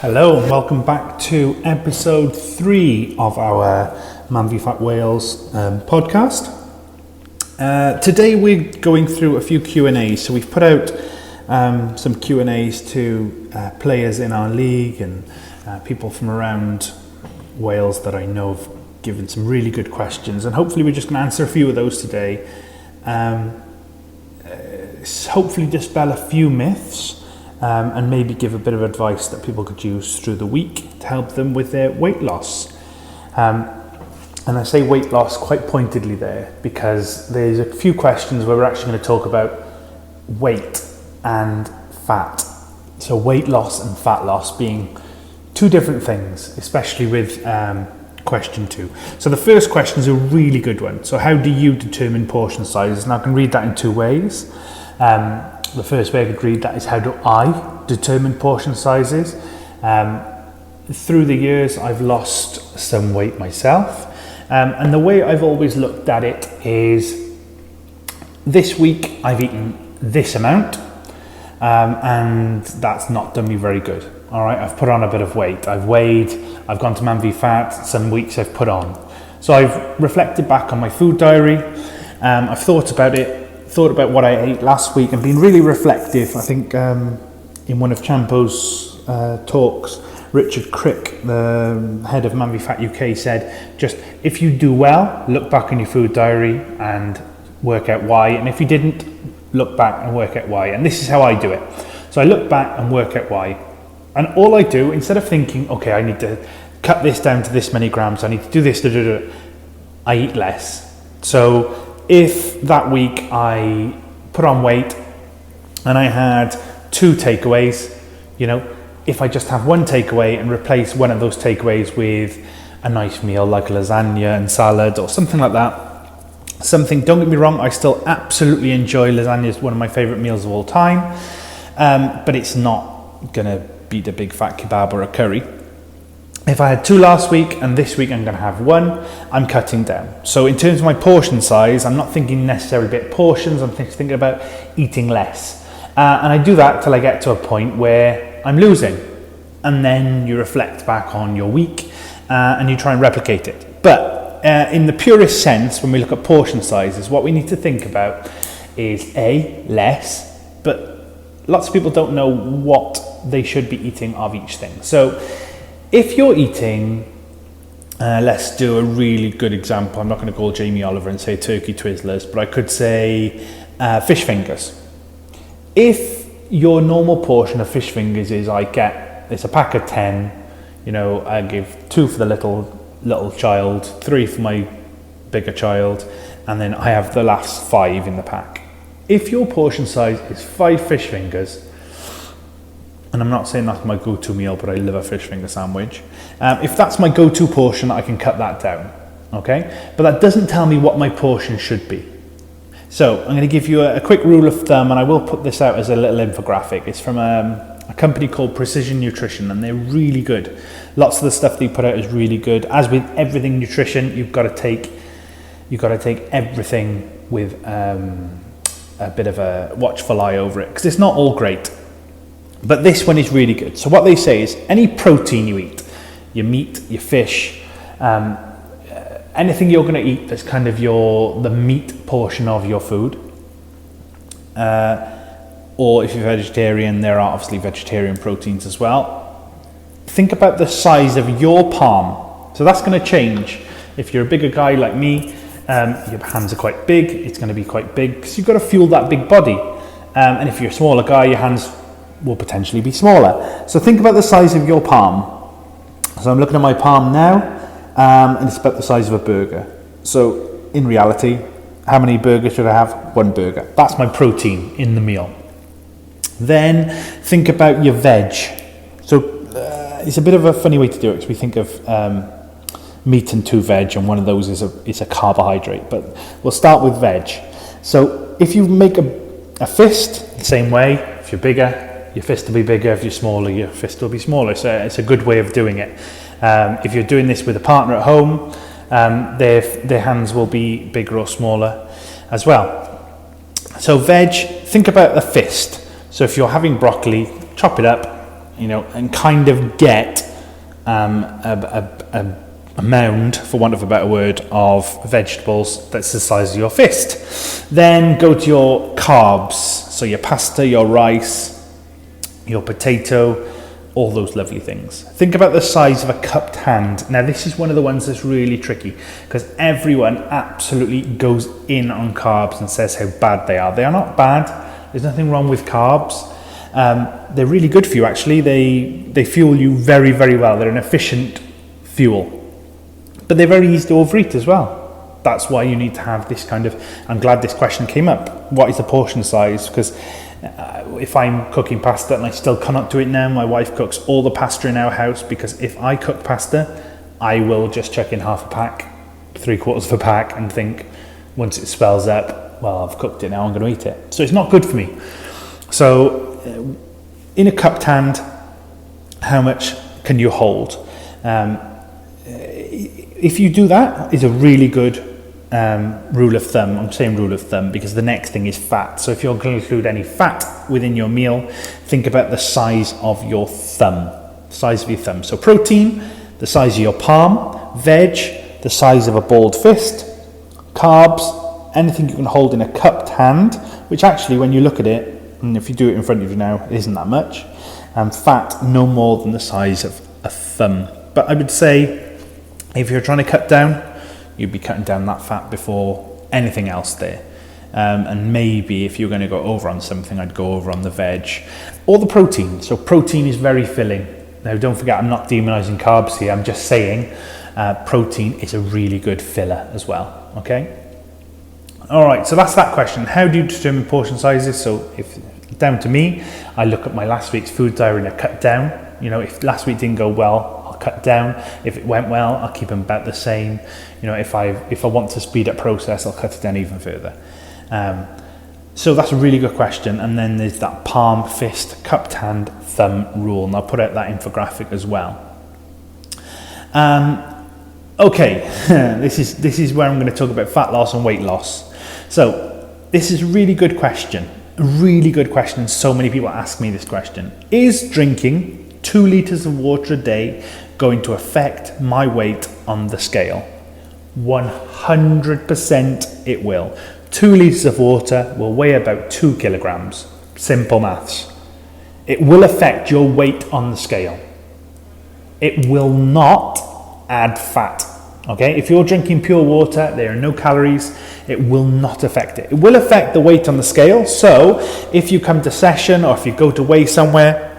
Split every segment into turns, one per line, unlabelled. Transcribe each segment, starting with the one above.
Hello and welcome back to episode 3 of our MANvFAT Wales podcast. Today we're going through a few Q&As. So we've put out some Q&As to players in our league and people from around Wales that I know have given some really good questions, and hopefully we're just going to answer a few of those today. Hopefully dispel a few myths and maybe give a bit of advice that people could use through the week to help them with their weight loss. And I say weight loss quite pointedly there because there's a few questions where we're actually going to talk about weight and fat. So weight loss and fat loss being two different things, especially with question 2. So the first question is a really good one. So how do you determine portion sizes? And I can read that in two ways. The first way I could read that is, how do I determine portion sizes? Through the years, I've lost some weight myself. And the way I've always looked at it is, this week I've eaten this amount, and that's not done me very good. All right, I've put on a bit of weight. I've weighed, I've gone to MANvFAT, some weeks I've put on. So I've reflected back on my food diary. I've thought about what I ate last week and been really reflective. I think in one of Champo's talks, Richard Crick, the head of MANvFAT UK, said, just if you do well, look back on your food diary and work out why. And if you didn't, look back and work out why. And this is how I do it. So I look back and work out why. And all I do, instead of thinking, okay, I need to cut this down to this many grams, I need to do this, I eat less. So if that week I put on weight and I had 2 takeaways, if I just have one takeaway and replace one of those takeaways with a nice meal like lasagna and salad or something like that, don't get me wrong, I still absolutely enjoy lasagna. It's one of my favorite meals of all time, but it's not gonna beat a big fat kebab or a curry. If I had 2 last week and this week I'm going to have 1, I'm cutting down. So in terms of my portion size, I'm not thinking necessarily about portions, I'm thinking about eating less. And I do that till I get to a point where I'm losing. And then you reflect back on your week and you try and replicate it. But in the purest sense, when we look at portion sizes, what we need to think about is less, but lots of people don't know what they should be eating of each thing. So if you're eating, let's do a really good example. I'm not going to call Jamie Oliver and say turkey Twizzlers, but I could say fish fingers. If your normal portion of fish fingers is, it's a pack of 10, I give 2 for the little child, 3 for my bigger child, and then I have the last 5 in the pack. If your portion size is 5 fish fingers, and I'm not saying that's my go-to meal, but I love a fish finger sandwich. If that's my go-to portion, I can cut that down, okay? But that doesn't tell me what my portion should be. So I'm going to give you a quick rule of thumb, and I will put this out as a little infographic. It's from a company called Precision Nutrition, and they're really good. Lots of the stuff they put out is really good. As with everything nutrition, you've got to take everything with a bit of a watchful eye over it, because it's not all great. But this one is really good. So what they say is, any protein you eat, your meat, your fish, anything you're going to eat that's kind of the meat portion of your food, or if you're vegetarian, there are obviously vegetarian proteins as well. Think about the size of your palm. So that's going to change. If you're a bigger guy like me, your hands are quite big, it's going to be quite big because you've got to fuel that big body. And if you're a smaller guy, your hands will potentially be smaller. So think about the size of your palm. So I'm looking at my palm now, and it's about the size of a burger. So in reality, how many burgers should I have? 1 burger. That's my protein in the meal. Then think about your veg. So it's a bit of a funny way to do it, because we think of meat and 2 veg, and one of those is a carbohydrate. But we'll start with veg. So if you make a fist, the same way, if you're bigger, your fist will be bigger. If you're smaller, your fist will be smaller. So it's a good way of doing it. If you're doing this with a partner at home, their hands will be bigger or smaller as well. So veg, think about a fist. So if you're having broccoli, chop it up, you know, and kind of get a mound, for want of a better word, of vegetables that's the size of your fist. Then go to your carbs, so your pasta, your rice, your potato, all those lovely things. Think about the size of a cupped hand. Now this is one of the ones that's really tricky because everyone absolutely goes in on carbs and says how bad they are. They are not bad. There's nothing wrong with carbs. They're really good for you actually. They fuel you very, very well. They're an efficient fuel. But they're very easy to overeat as well. That's why you need to have this kind of, I'm glad this question came up. What is the portion size? Because if I'm cooking pasta, and I still cannot do it now, my wife cooks all the pasta in our house, because if I cook pasta, I will just chuck in half a pack, 3/4 of a pack, and think, once it swells up, well, I've cooked it now, I'm going to eat it. So it's not good for me. So in a cupped hand, how much can you hold? If you do that, is a really good rule of thumb. I'm saying rule of thumb because the next thing is fat. So if you're going to include any fat within your meal, think about the size of your thumb. Size of your thumb. So protein, the size of your palm. Veg, the size of a balled fist. Carbs, anything you can hold in a cupped hand, which actually when you look at it, and if you do it in front of you now, it isn't that much. Fat, no more than the size of a thumb. But I would say, if you're trying to cut down, you'd be cutting down that fat before anything else there. And maybe if you're going to go over on something, I'd go over on the veg or the protein. So protein is very filling. Now, don't forget, I'm not demonizing carbs here. I'm just saying protein is a really good filler as well. Okay. All right. So that's that question. How do you determine portion sizes? So if down to me, I look at my last week's food diary and I cut down. You know, if last week didn't go well, I'll cut down. If it went well, I'll keep them about the same. You know, if I want to speed up process, I'll cut it down even further. So that's a really good question. And then there's that palm, fist, cupped hand, thumb rule. And I'll put out that infographic as well. Okay, this is where I'm going to talk about fat loss and weight loss. So this is a really good question. A really good question. So many people ask me this question. Is drinking 2 litres of water a day going to affect my weight on the scale? 100% it will. 2 litres of water will weigh about 2 kilograms. Simple maths. It will affect your weight on the scale. It will not add fat. Okay, if you're drinking pure water, there are no calories, it will not affect it. It will affect the weight on the scale. So if you come to session or if you go to weigh somewhere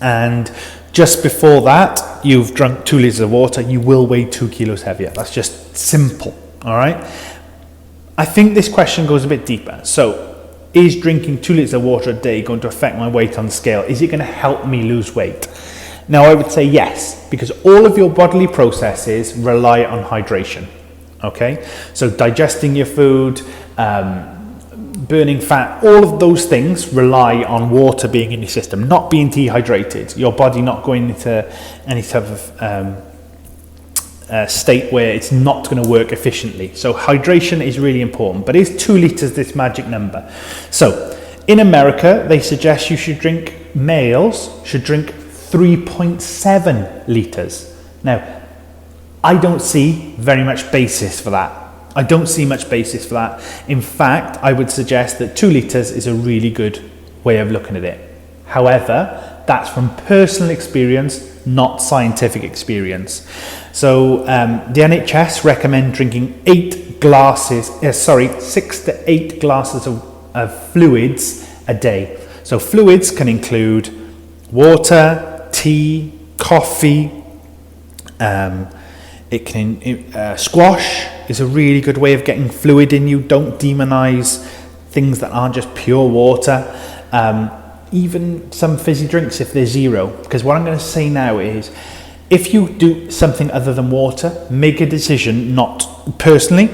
and just before that you've drunk 2 litres of water, you will weigh 2 kilos heavier. That's just simple. All right. I think this question goes a bit deeper. So is drinking 2 litres of water a day going to affect my weight on the scale? Is it going to help me lose weight? Now, I would say yes, because all of your bodily processes rely on hydration, okay? So digesting your food, burning fat, all of those things rely on water being in your system, not being dehydrated, your body not going into any type of state where it's not going to work efficiently. So hydration is really important, but is 2 litres this magic number? So in America, they suggest males should drink 3.7 litres. Now, I don't see very much basis for that. I don't see much basis for that. In fact, I would suggest that 2 litres is a really good way of looking at it. However, that's from personal experience, not scientific experience. So the NHS recommend drinking 6 to 8 glasses of fluids a day. So fluids can include water, tea, coffee, squash is a really good way of getting fluid in you. Don't demonize things that aren't just pure water. Even some fizzy drinks if they're zero. Because what I'm going to say now is, if you do something other than water, make a decision, not personally,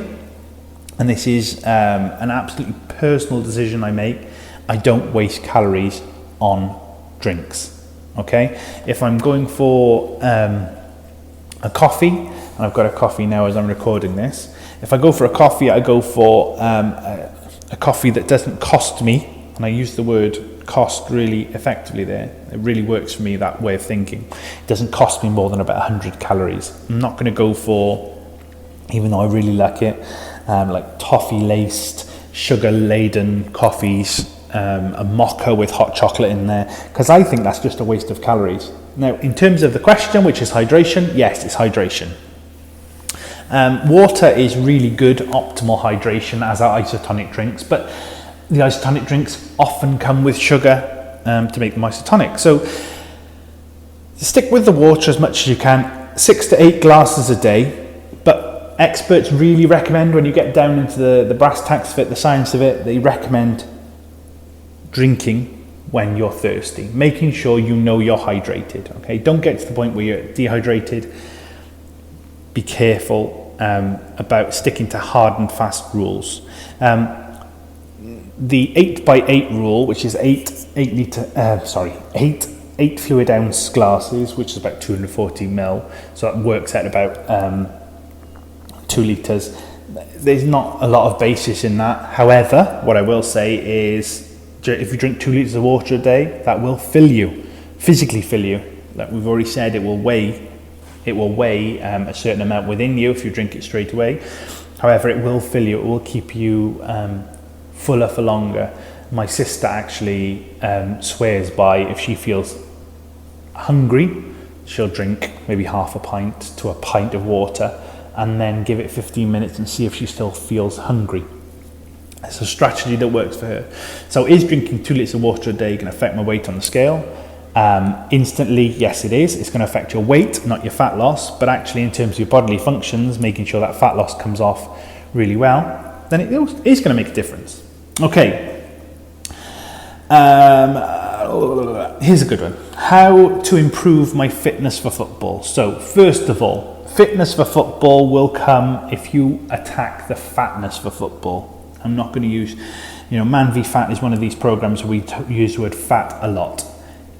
and this is an absolutely personal decision I make, I don't waste calories on drinks. Okay, if I'm going for a coffee, and I've got a coffee now as I'm recording this, if I go for a coffee, I go for a coffee that doesn't cost me, and I use the word cost really effectively there. It really works for me, that way of thinking. It doesn't cost me more than about 100 calories. I'm not going to go for, even though I really like it, like toffee-laced, sugar-laden coffees, a mocha with hot chocolate in there, because I think that's just a waste of calories. Now, in terms of the question, which is hydration, yes, it's hydration. Water is really good, optimal hydration, as are isotonic drinks, but the isotonic drinks often come with sugar to make them isotonic. So stick with the water as much as you can, 6 to 8 glasses a day, but experts really recommend, when you get down into the brass tacks of it, the science of it, they recommend drinking when you're thirsty, making sure you know you're hydrated. Okay, don't get to the point where you're dehydrated. Be careful about sticking to hard and fast rules. The 8x8 rule, which is 8 fluid ounce glasses, which is about 240 ml, so it works out about 2 litres. There's not a lot of basis in that. However, what I will say is, if you drink 2 litres of water a day, that will fill you, physically fill you. Like we've already said, it will weigh a certain amount within you if you drink it straight away. However, it will fill you, it will keep you fuller for longer. My sister actually swears by, if she feels hungry, she'll drink maybe half a pint to a pint of water and then give it 15 minutes and see if she still feels hungry. It's a strategy that works for her. So is drinking 2 litres of water a day going to affect my weight on the scale? Instantly, yes it is. It's going to affect your weight, not your fat loss, but actually in terms of your bodily functions, making sure that fat loss comes off really well, then it is going to make a difference. Okay, here's a good one. How to improve my fitness for football. So first of all, fitness for football will come if you attack the fatness for football. I'm not going to use, MANvFAT is one of these programs where we use the word fat a lot.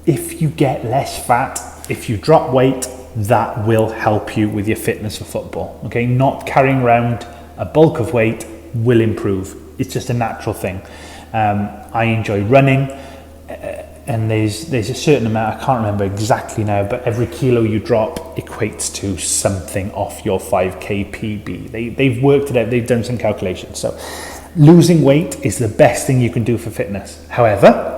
If you get less fat, if you drop weight, that will help you with your fitness for football. Okay, not carrying around a bulk of weight will improve. It's just a natural thing. I enjoy running, and there's a certain amount, I can't remember exactly now, but every kilo you drop equates to something off your 5k PB. They've worked it out, they've done some calculations. So losing weight is the best thing you can do for fitness. However,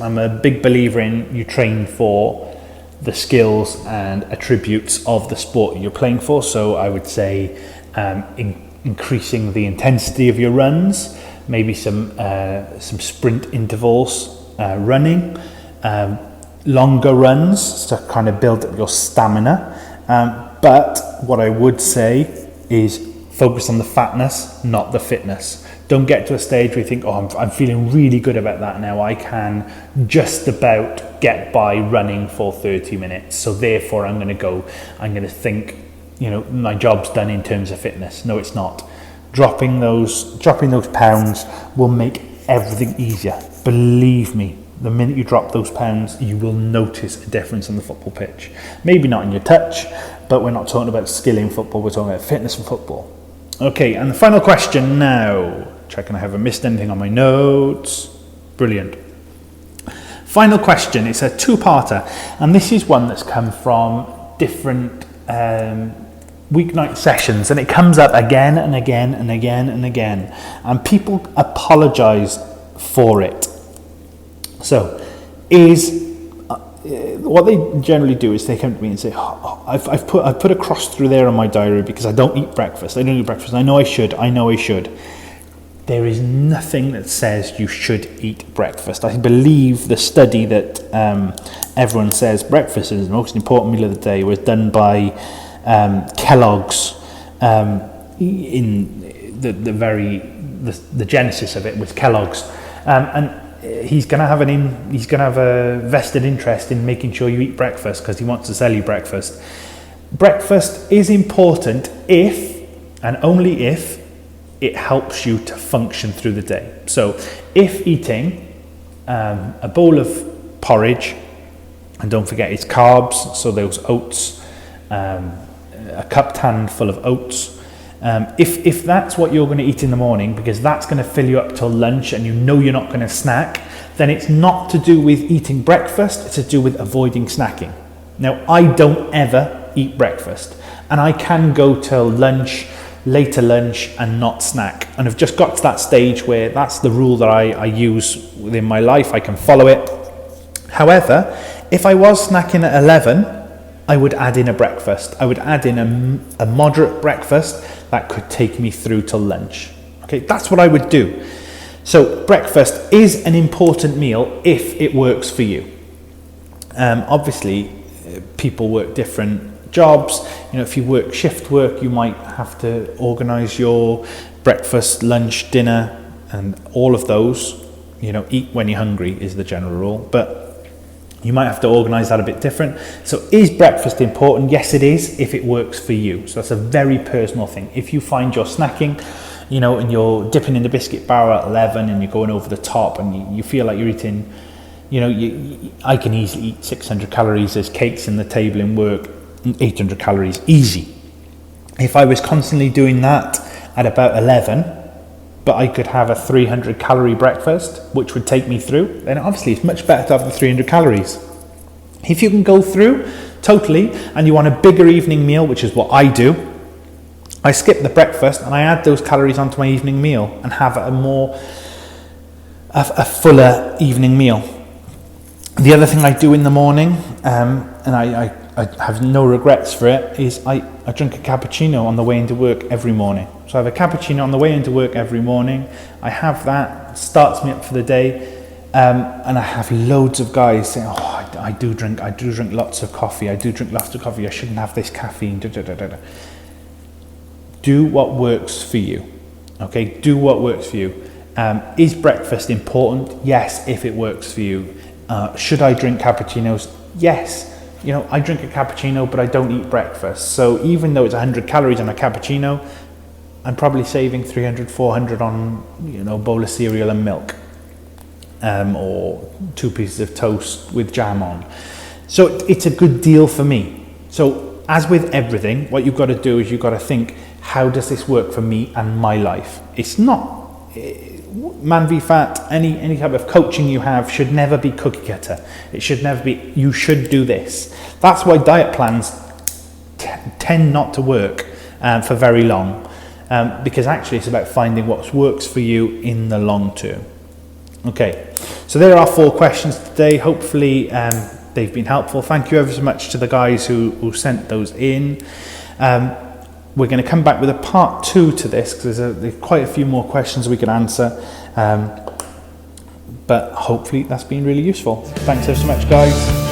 I'm a big believer in you train for the skills and attributes of the sport you're playing for. So I would say increasing the intensity of your runs, maybe some sprint intervals, running, longer runs to kind of build up your stamina. But what I would say is focus on the fatness, not the fitness. Don't get to a stage where you think, oh, I'm feeling really good about that now. I can just about get by running for 30 minutes. So therefore I'm going to think, my job's done in terms of fitness. No, it's not. Dropping those pounds will make everything easier. Believe me, the minute you drop those pounds, you will notice a difference on the football pitch. Maybe not in your touch, but we're not talking about skill in football, we're talking about fitness in football. Okay, and the final question now. Checking I haven't missed anything on my notes. Brilliant. Final question, it's a two-parter, and this is one that's come from different weeknight sessions, and it comes up again and again and again and again, and people apologise for it. So, what they generally do is they come to me and say, I've put a cross through there on my diary because I don't eat breakfast. I don't eat breakfast. I know I should. There is nothing that says you should eat breakfast. I believe the study that everyone says breakfast is the most important meal of the day was done by Kellogg's. In the genesis of it was Kellogg's, and he's going to have a vested interest in making sure you eat breakfast because he wants to sell you breakfast. Breakfast is important if and only if it helps you to function through the day. So if eating a bowl of porridge, and don't forget it's carbs, so those oats, a cupped handful of oats, If that's what you're going to eat in the morning, because that's going to fill you up till lunch and you know you're not going to snack, then it's not to do with eating breakfast, it's to do with avoiding snacking. Now, I don't ever eat breakfast, and I can go till lunch, later lunch, and not snack. And I've just got to that stage where that's the rule that I use within my life. I can follow it. However, if I was snacking at 11, I would add in a breakfast. I would add in a moderate breakfast that could take me through till lunch. Okay, that's what I would do. So breakfast is an important meal if it works for you. Obviously, people work different jobs. You know, if you work shift work, you might have to organise your breakfast, lunch, dinner, and all of those. You know, eat when you're hungry is the general rule, but you might have to organise that a bit different. So is breakfast important? Yes, it is, if it works for you. So that's a very personal thing. If you find you're snacking, you know, and you're dipping in the biscuit bar at 11 and you're going over the top and you feel like you're eating, you know, I can easily eat 600 calories. There's cakes in the table in work, 800 calories, easy. If I was constantly doing that at about 11, but I could have a 300 calorie breakfast, which would take me through, then obviously it's much better to have the 300 calories. If you can go through totally and you want a bigger evening meal, which is what I do, I skip the breakfast and I add those calories onto my evening meal and have a fuller evening meal. The other thing I do in the morning, and I have no regrets for it, is I drink a cappuccino on the way into work every morning. So I have a cappuccino on the way into work every morning. I have that, starts me up for the day, and I have loads of guys saying, "Oh, I do drink lots of coffee. I shouldn't have this caffeine." Do what works for you. Okay, do what works for you. Is breakfast important? Yes, if it works for you. Should I drink cappuccinos? Yes. You know, I drink a cappuccino, but I don't eat breakfast. So even though it's 100 calories on a cappuccino, I'm probably saving 300, 400 on, you know, a bowl of cereal and milk, or 2 pieces of toast with jam on. So it's a good deal for me. So as with everything, what you've got to do is you've got to think, how does this work for me and my life? It's not, MANvFAT, any type of coaching you have should never be cookie cutter. It should never be, you should do this. That's why diet plans tend not to work for very long, because actually it's about finding what works for you in the long term. Okay, so there are 4 questions today. Hopefully they've been helpful. Thank you ever so much to the guys who sent those in. We're going to come back with a part 2 to this, because there's quite a few more questions we could answer, but hopefully that's been really useful. Thanks ever so much, guys.